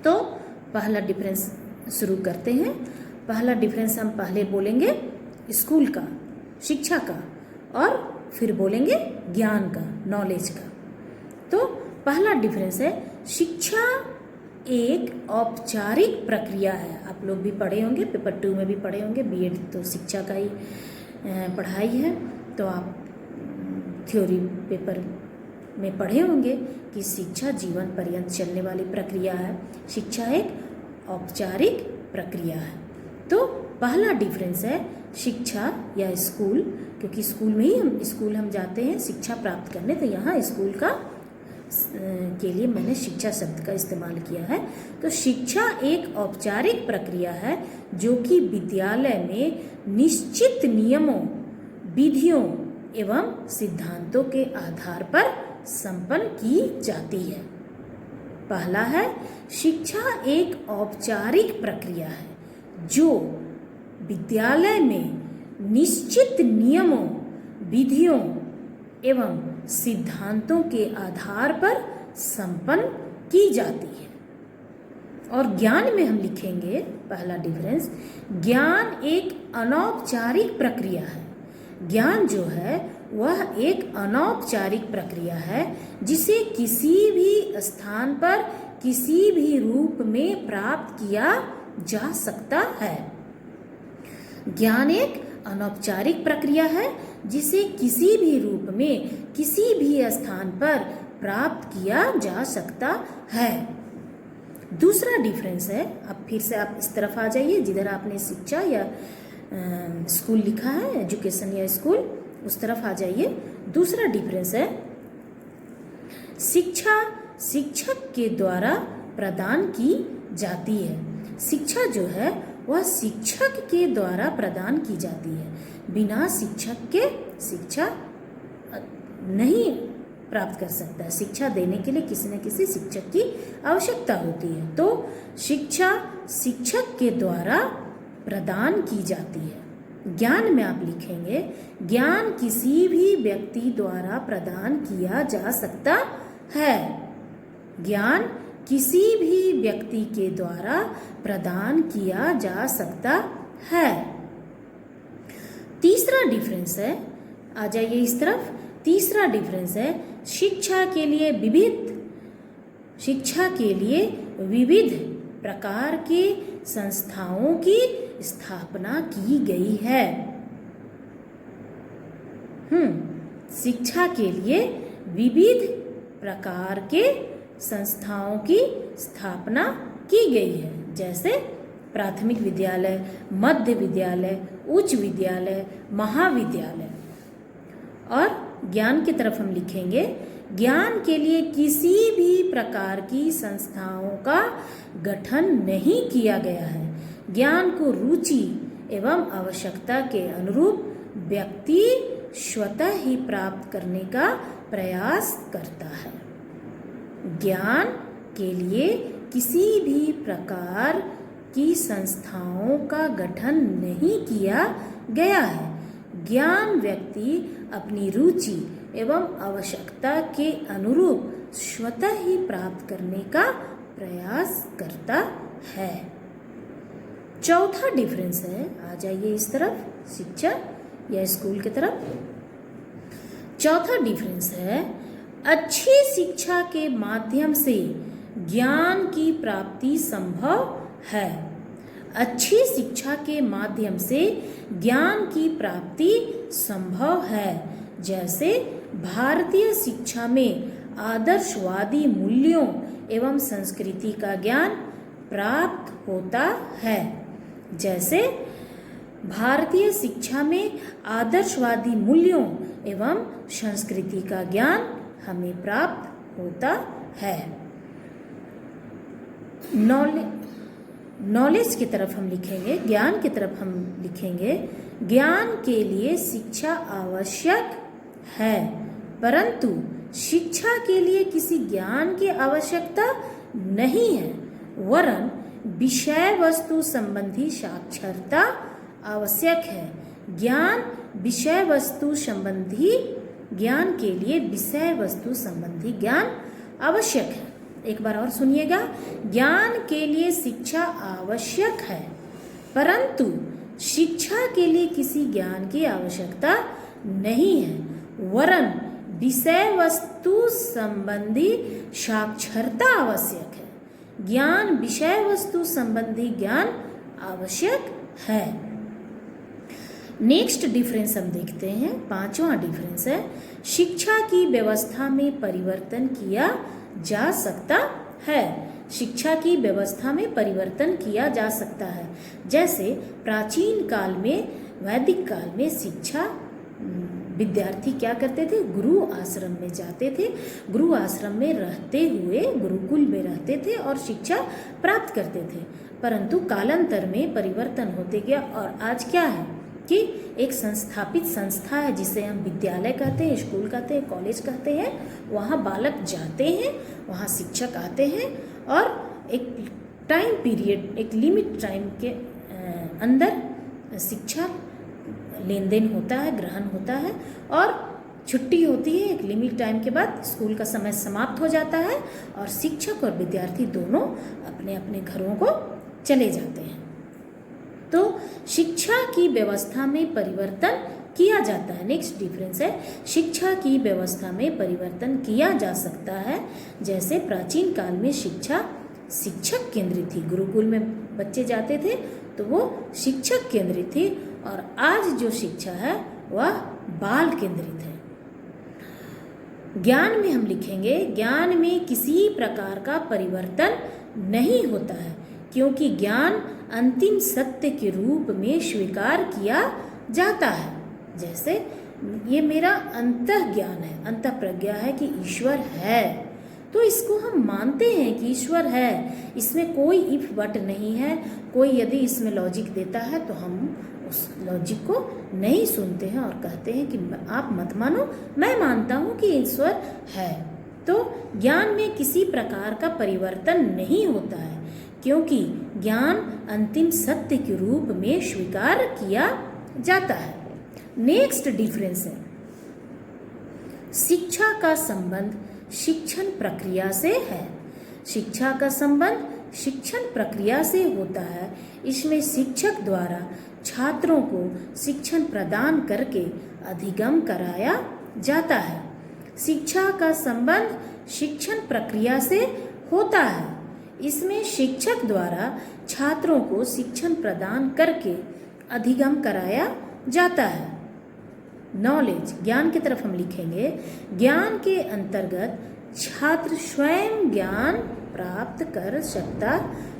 तो पहला डिफरेंस शुरू करते हैं। पहला डिफरेंस हम पहले बोलेंगे स्कूल का, शिक्षा का, और फिर बोलेंगे ज्ञान का, नॉलेज का। तो पहला डिफरेंस है शिक्षा एक औपचारिक प्रक्रिया है। आप लोग भी पढ़े होंगे, पेपर 2 में भी पढ़े होंगे। बीएड तो शिक्षा का ही पढ़ाई है, तो आप थ्योरी पेपर में पढ़े होंगे कि शिक्षा जीवन पर्यंत चलने वाली प्रक्रिया है। शिक्षा एक औपचारिक प्रक्रिया है। तो पहला डिफरेंस है शिक्षा या स्कूल, क्योंकि स्कूल में ही हम जाते हैं शिक्षा प्राप्त करने, तो यहाँ स्कूल का के लिए मैंने शिक्षा शब्द का इस्तेमाल किया है। तो शिक्षा एक औपचारिक प्रक्रिया है जो कि विद्यालय में निश्चित नियमों, विधियों एवं सिद्धांतों के आधार पर संपन्न की जाती है। पहला है, शिक्षा एक औपचारिक प्रक्रिया है जो विद्यालय में निश्चित नियमों, विधियों एवं सिद्धांतों के आधार पर संपन्न की जाती है। और ज्ञान में हम लिखेंगे पहला डिफरेंस, ज्ञान एक अनौपचारिक प्रक्रिया है। ज्ञान जो है वह एक अनौपचारिक प्रक्रिया है जिसे किसी भी स्थान पर किसी भी रूप में प्राप्त किया जा सकता है। ज्ञान एक अनौपचारिक प्रक्रिया है जिसे किसी भी रूप में किसी भी स्थान पर प्राप्त किया जा सकता है। दूसरा डिफरेंस है, अब फिर से आप इस तरफ आ जाइए जिधर आपने शिक्षा या स्कूल लिखा है, एजुकेशन या स्कूल, उस तरफ आ जाइए। दूसरा डिफरेंस है, शिक्षा शिक्षक के द्वारा प्रदान की जाती है। शिक्षा जो है वह शिक्षक के द्वारा प्रदान की जाती है। बिना शिक्षक के शिक्षा नहीं प्राप्त कर सकता है। शिक्षा देने के लिए किसी न किसी शिक्षक की आवश्यकता होती है। तो शिक्षा शिक्षक के द्वारा प्रदान की जाती है। ज्ञान में आप लिखेंगे, ज्ञान किसी भी व्यक्ति द्वारा प्रदान किया जा सकता है। ज्ञान किसी भी व्यक्ति के द्वारा प्रदान किया जा सकता है। तीसरा डिफरेंस है, आ जाइए इस तरफ। तीसरा डिफरेंस है, शिक्षा के लिए विविध प्रकार के संस्थाओं की स्थापना की गई है। शिक्षा के लिए विविध प्रकार के संस्थाओं की स्थापना की गई है, जैसे प्राथमिक विद्यालय, मध्य विद्यालय, उच्च विद्यालय, महाविद्यालय। और ज्ञान की तरफ हम लिखेंगे, ज्ञान के लिए किसी भी प्रकार की संस्थाओं का गठन नहीं किया गया है। ज्ञान को रुचि एवं आवश्यकता के अनुरूप व्यक्ति स्वतः ही प्राप्त करने का प्रयास करता है। ज्ञान के लिए किसी भी प्रकार की संस्थाओं का गठन नहीं किया गया है। ज्ञान व्यक्ति अपनी रुचि एवं आवश्यकता के अनुरूप स्वतः ही प्राप्त करने का प्रयास करता है। चौथा डिफरेंस है, आ जाइए इस तरफ, शिक्षा या स्कूल की तरफ। चौथा डिफरेंस है, अच्छी शिक्षा के माध्यम से ज्ञान की प्राप्ति संभव है। अच्छी शिक्षा के माध्यम से ज्ञान की प्राप्ति संभव है। जैसे भारतीय शिक्षा में आदर्शवादी मूल्यों एवं संस्कृति का ज्ञान प्राप्त होता है। जैसे भारतीय शिक्षा में आदर्शवादी मूल्यों एवं संस्कृति का ज्ञान हमें प्राप्त होता है। नॉलेज की तरफ हम लिखेंगे, ज्ञान की तरफ हम लिखेंगे, ज्ञान के लिए शिक्षा आवश्यक है, परंतु शिक्षा के लिए किसी ज्ञान की आवश्यकता नहीं है, वरन विषय वस्तु संबंधी साक्षरता आवश्यक है। ज्ञान विषय वस्तु संबंधी ज्ञान के लिए विषय वस्तु संबंधी ज्ञान आवश्यक है। एक बार और सुनिएगा, ज्ञान के लिए शिक्षा आवश्यक है, परंतु शिक्षा के लिए किसी ज्ञान की आवश्यकता नहीं है, वरन विषय वस्तु संबंधी साक्षरता आवश्यक है। ज्ञान विषय वस्तु संबंधी ज्ञान आवश्यक है। नेक्स्ट डिफरेंस हम देखते हैं, पांचवा डिफरेंस है, शिक्षा की व्यवस्था में परिवर्तन किया जा सकता है। शिक्षा की व्यवस्था में परिवर्तन किया जा सकता है। जैसे प्राचीन काल में, वैदिक काल में शिक्षा विद्यार्थी क्या करते थे, गुरु आश्रम में जाते थे, गुरु आश्रम में रहते हुए गुरुकुल में रहते थे और शिक्षा प्राप्त करते थे। परंतु कालांतर में परिवर्तन होते गया और आज क्या है, कि एक संस्थापित संस्था है जिसे हम विद्यालय कहते हैं, स्कूल कहते हैं, कॉलेज कहते हैं। वहाँ बालक जाते हैं, वहाँ शिक्षक आते हैं और एक टाइम पीरियड, एक लिमिट टाइम के अंदर शिक्षा लेन देन होता है, ग्रहण होता है और छुट्टी होती है। एक लिमिट टाइम के बाद स्कूल का समय समाप्त हो जाता है और शिक्षक और विद्यार्थी दोनों अपने अपने घरों को चले जाते हैं। तो शिक्षा की व्यवस्था में परिवर्तन किया जाता है। नेक्स्ट डिफरेंस है, शिक्षा की व्यवस्था में परिवर्तन किया जा सकता है। जैसे प्राचीन काल में शिक्षा शिक्षक केंद्रित थी, गुरुकुल में बच्चे जाते थे तो वो शिक्षक केंद्रित थी, और आज जो शिक्षा है वह बाल केंद्रित है। ज्ञान में हम लिखेंगे, ज्ञान में किसी प्रकार का परिवर्तन नहीं होता है, क्योंकि ज्ञान अंतिम सत्य के रूप में स्वीकार किया जाता है। जैसे ये मेरा अंतः ज्ञान है, अंतः प्रज्ञा है कि ईश्वर है, तो इसको हम मानते हैं कि ईश्वर है, इसमें कोई इफ बट नहीं है। कोई यदि इसमें लॉजिक देता है तो हम उस लॉजिक को नहीं सुनते हैं और कहते हैं कि आप मत मानो, मैं मानता हूँ कि ईश्वर है। तो ज्ञान में किसी प्रकार का परिवर्तन नहीं होता है, क्योंकि ज्ञान अंतिम सत्य के रूप में स्वीकार किया जाता है। नेक्स्ट डिफरेंस है, शिक्षा का संबंध शिक्षण प्रक्रिया से है। शिक्षा का संबंध शिक्षण प्रक्रिया से होता है। इसमें शिक्षक द्वारा छात्रों को शिक्षण प्रदान करके अधिगम कराया जाता है। शिक्षा का संबंध शिक्षण प्रक्रिया से होता है। इसमें शिक्षक द्वारा छात्रों को शिक्षण प्रदान करके अधिगम कराया जाता है। नॉलेज, ज्ञान की तरफ हम लिखेंगे, ज्ञान के अंतर्गत छात्र स्वयं ज्ञान प्राप्त कर सकता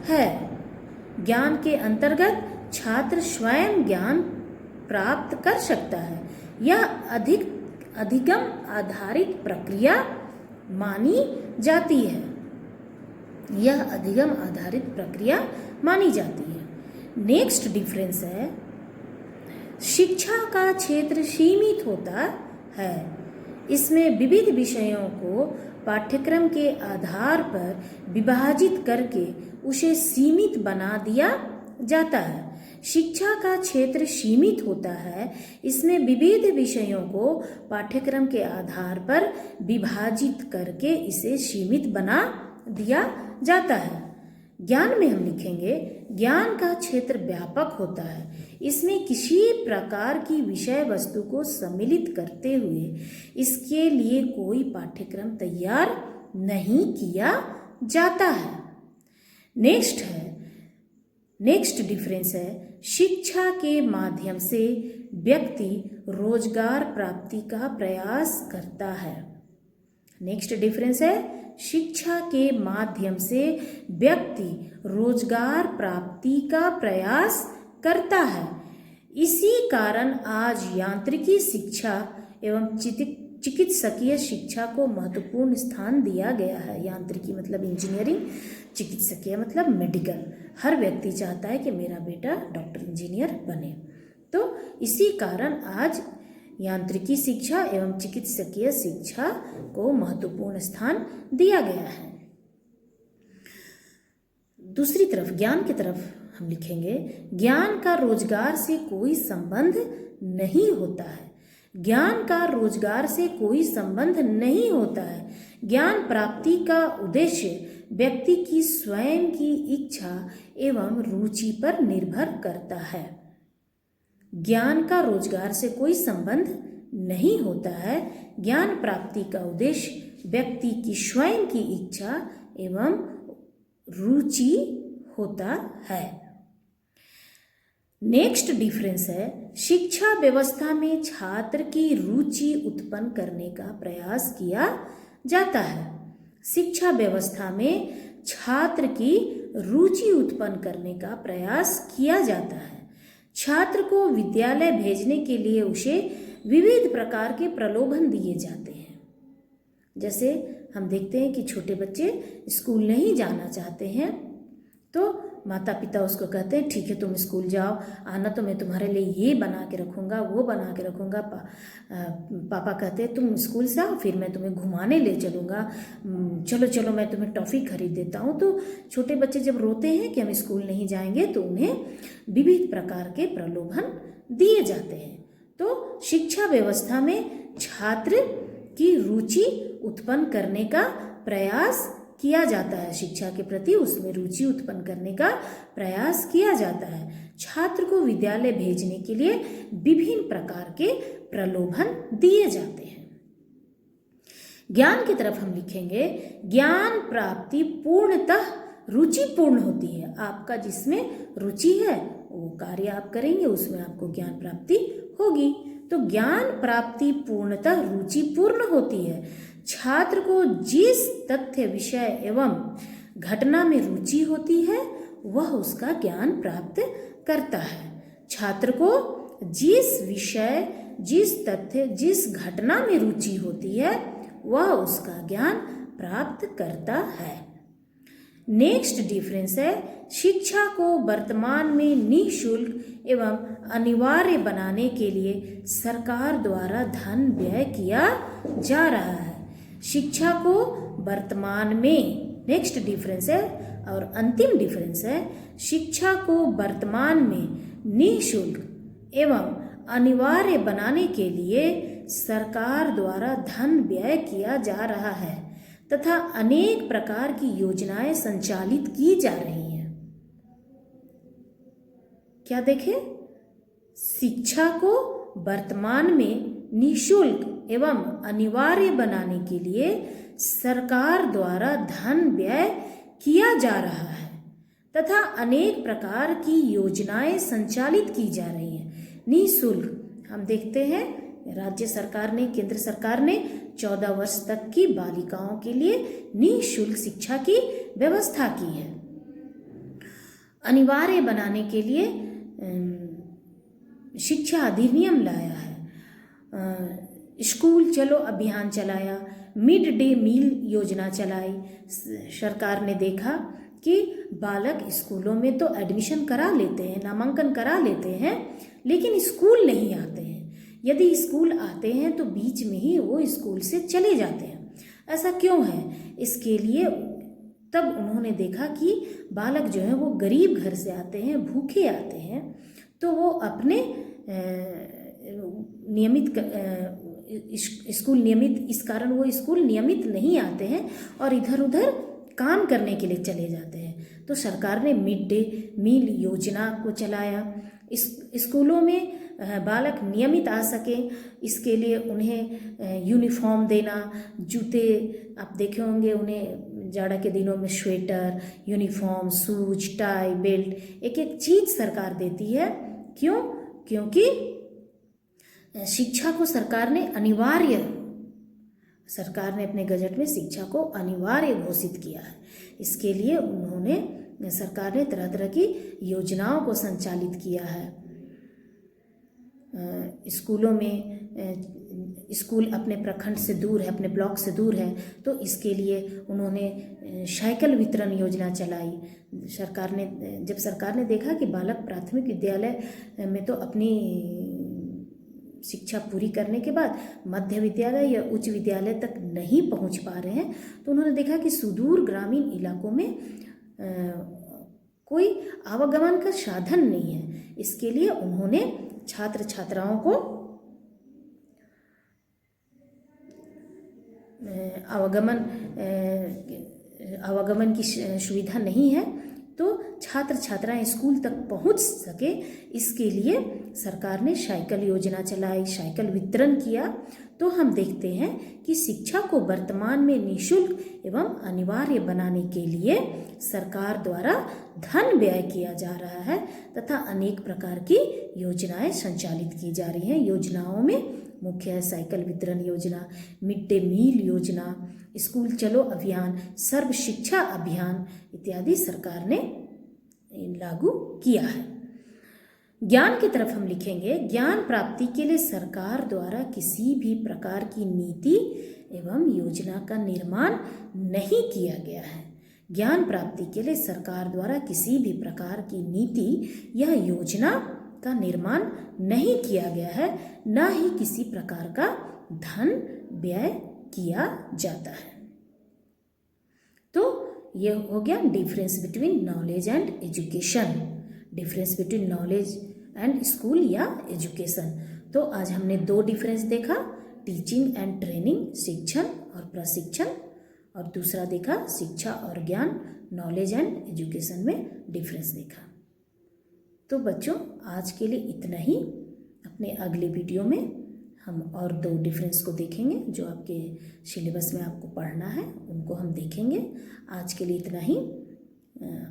है। ज्ञान के अंतर्गत छात्र स्वयं ज्ञान प्राप्त कर सकता है। यह अधिगम आधारित प्रक्रिया मानी जाती है। यह अधिगम आधारित प्रक्रिया मानी जाती है। नेक्स्ट डिफरेंस है, शिक्षा का क्षेत्र सीमित होता है। इसमें विविध विषयों को पाठ्यक्रम के आधार पर विभाजित करके उसे सीमित बना दिया जाता है। शिक्षा का क्षेत्र सीमित होता है। इसमें विविध विषयों को पाठ्यक्रम के आधार पर विभाजित करके इसे सीमित बना दिया जाता है। ज्ञान में हम लिखेंगे, ज्ञान का क्षेत्र व्यापक होता है। इसमें किसी प्रकार की विषय वस्तु को सम्मिलित करते हुए इसके लिए कोई पाठ्यक्रम तैयार नहीं किया जाता है। नेक्स्ट डिफरेंस है, शिक्षा के माध्यम से व्यक्ति रोजगार प्राप्ति का प्रयास करता है। नेक्स्ट डिफरेंस है, शिक्षा के माध्यम से व्यक्ति रोजगार प्राप्ति का प्रयास करता है। इसी कारण आज यांत्रिकी शिक्षा एवं चिकित्सकीय शिक्षा को महत्वपूर्ण स्थान दिया गया है। यांत्रिकी मतलब इंजीनियरिंग, चिकित्सकीय मतलब मेडिकल। हर व्यक्ति चाहता है कि मेरा बेटा डॉक्टर इंजीनियर बने, तो इसी कारण आज यांत्रिकी शिक्षा एवं चिकित्सकीय शिक्षा को महत्वपूर्ण स्थान दिया गया है। दूसरी तरफ ज्ञान की तरफ हम लिखेंगे, ज्ञान का रोजगार से कोई संबंध नहीं होता है। ज्ञान का रोजगार से कोई संबंध नहीं होता है। ज्ञान प्राप्ति का उद्देश्य व्यक्ति की स्वयं की इच्छा एवं रुचि पर निर्भर करता है। ज्ञान का रोजगार से कोई संबंध नहीं होता है। ज्ञान प्राप्ति का उद्देश्य व्यक्ति की स्वयं की इच्छा एवं रुचि होता है। नेक्स्ट डिफरेंस है, शिक्षा व्यवस्था में छात्र की रुचि उत्पन्न करने का प्रयास किया जाता है। शिक्षा व्यवस्था में छात्र की रुचि उत्पन्न करने का प्रयास किया जाता है। छात्र को विद्यालय भेजने के लिए उसे विविध प्रकार के प्रलोभन दिए जाते हैं। जैसे हम देखते हैं कि छोटे बच्चे स्कूल नहीं जाना चाहते हैं तो माता पिता उसको कहते हैं ठीक है तुम स्कूल जाओ, आना तो मैं तुम्हारे लिए ये बना के रखूँगा, वो बना के रखूँगा। पापा कहते हैं तुम स्कूल से आओ, फिर मैं तुम्हें घुमाने ले चलूँगा, चलो चलो मैं तुम्हें टॉफ़ी खरीद देता हूँ। तो छोटे बच्चे जब रोते हैं कि हम स्कूल नहीं जाएंगे तो उन्हें विविध प्रकार के प्रलोभन दिए जाते हैं। तो शिक्षा व्यवस्था में छात्र की रुचि उत्पन्न करने का प्रयास किया जाता है, शिक्षा के प्रति उसमें रुचि उत्पन्न करने का प्रयास किया जाता है। छात्र को विद्यालय भेजने के लिए विभिन्न प्रकार के प्रलोभन दिए जाते हैं। ज्ञान की तरफ हम लिखेंगे, ज्ञान प्राप्ति पूर्णतः रुचिपूर्ण होती है। आपका जिसमें रुचि है वो कार्य आप करेंगे, उसमें आपको ज्ञान प्राप्ति होगी। तो ज्ञान प्राप्ति पूर्णतः रुचिपूर्ण होती है। छात्र को जिस तथ्य, विषय एवं घटना में रुचि होती है वह उसका ज्ञान प्राप्त करता है। छात्र को जिस विषय, जिस तथ्य, जिस घटना में रुचि होती है वह उसका ज्ञान प्राप्त करता है। नेक्स्ट डिफरेंस है, शिक्षा को वर्तमान में निःशुल्क एवं अनिवार्य बनाने के लिए सरकार द्वारा धन व्यय किया जा रहा है। शिक्षा को वर्तमान में, नेक्स्ट डिफरेंस है और अंतिम डिफरेंस है, शिक्षा को वर्तमान में निःशुल्क एवं अनिवार्य बनाने के लिए सरकार द्वारा धन व्यय किया जा रहा है तथा अनेक प्रकार की योजनाएं संचालित की जा रही हैं। क्या देखें? शिक्षा को वर्तमान में निःशुल्क एवं अनिवार्य बनाने के लिए सरकार द्वारा धन व्यय किया जा रहा है तथा अनेक प्रकार की योजनाएं संचालित की जा रही हैं। निःशुल्क हम देखते हैं राज्य सरकार ने, केंद्र सरकार ने 14 वर्ष तक की बालिकाओं के लिए निःशुल्क शिक्षा की व्यवस्था की है। अनिवार्य बनाने के लिए शिक्षा अधिनियम लाया है, स्कूल चलो अभियान चलाया, मिड डे मील योजना चलाई। सरकार ने देखा कि बालक स्कूलों में तो एडमिशन करा लेते हैं, नामांकन करा लेते हैं, लेकिन स्कूल नहीं आते हैं। यदि स्कूल आते हैं तो बीच में ही वो स्कूल से चले जाते हैं। ऐसा क्यों है? इसके लिए तब उन्होंने देखा कि बालक जो है वो गरीब घर से आते हैं, भूखे आते हैं, तो वो अपने नियमित स्कूल नियमित, इस कारण वो स्कूल नियमित नहीं आते हैं और इधर उधर काम करने के लिए चले जाते हैं। तो सरकार ने मिड डे मील योजना को चलाया। स्कूलों में बालक नियमित आ सकें, इसके लिए उन्हें यूनिफॉर्म देना, जूते, आप देखे होंगे उन्हें जाड़ा के दिनों में sweater, uniform, shoes, tie, belt, एक एक चीज़ सरकार देती है। क्यों? क्योंकि शिक्षा को सरकार ने अपने गजट में शिक्षा को अनिवार्य घोषित किया है। इसके लिए सरकार ने तरह तरह की योजनाओं को संचालित किया है। स्कूलों में, स्कूल अपने प्रखंड से दूर है, अपने ब्लॉक से दूर है, तो इसके लिए उन्होंने साइकिल वितरण योजना चलाई। जब सरकार ने देखा कि बालक प्राथमिक विद्यालय में तो अपनी शिक्षा पूरी करने के बाद मध्य विद्यालय या उच्च विद्यालय तक नहीं पहुंच पा रहे हैं, तो उन्होंने देखा कि सुदूर ग्रामीण इलाकों में कोई आवागमन का साधन नहीं है। इसके लिए उन्होंने छात्र छात्राओं को आवागमन की सुविधा नहीं है, तो छात्र छात्राएं स्कूल तक पहुंच सके, इसके लिए सरकार ने साइकिल योजना चलाई, साइकिल वितरण किया। तो हम देखते हैं कि शिक्षा को वर्तमान में निःशुल्क एवं अनिवार्य बनाने के लिए सरकार द्वारा धन व्यय किया जा रहा है तथा अनेक प्रकार की योजनाएं संचालित की जा रही हैं। योजनाओं में मुख्य है साइकिल वितरण योजना, मिड डे मील योजना, स्कूल चलो अभियान, सर्व शिक्षा अभियान इत्यादि सरकार ने लागू किया है। ज्ञान की तरफ हम लिखेंगे, ज्ञान प्राप्ति के लिए सरकार द्वारा किसी भी प्रकार की नीति एवं योजना का निर्माण नहीं किया गया है। ज्ञान प्राप्ति के लिए सरकार द्वारा किसी भी प्रकार की नीति या योजना का निर्माण नहीं किया गया है, न ही किसी प्रकार का धन व्यय किया जाता है। तो ये हो गया difference between knowledge and education, difference between knowledge and school या एजुकेशन। तो आज हमने दो डिफरेंस देखा, टीचिंग एंड ट्रेनिंग, शिक्षण और प्रशिक्षण, और दूसरा देखा शिक्षा और ज्ञान, नॉलेज एंड एजुकेशन में डिफरेंस देखा। तो बच्चों आज के लिए इतना ही। अपने अगले वीडियो में हम और दो डिफरेंस को देखेंगे जो आपके सिलेबस में आपको पढ़ना है, उनको हम देखेंगे। आज के लिए इतना ही।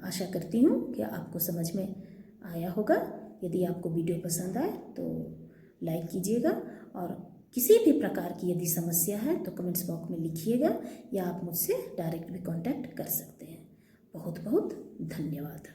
आशा करती हूँ कि आपको समझ में आया होगा। यदि आपको वीडियो पसंद आए तो लाइक कीजिएगा, और किसी भी प्रकार की यदि समस्या है तो कमेंट्स बॉक्स में लिखिएगा, या आप मुझसे डायरेक्ट भी कांटेक्ट कर सकते हैं। बहुत बहुत धन्यवाद।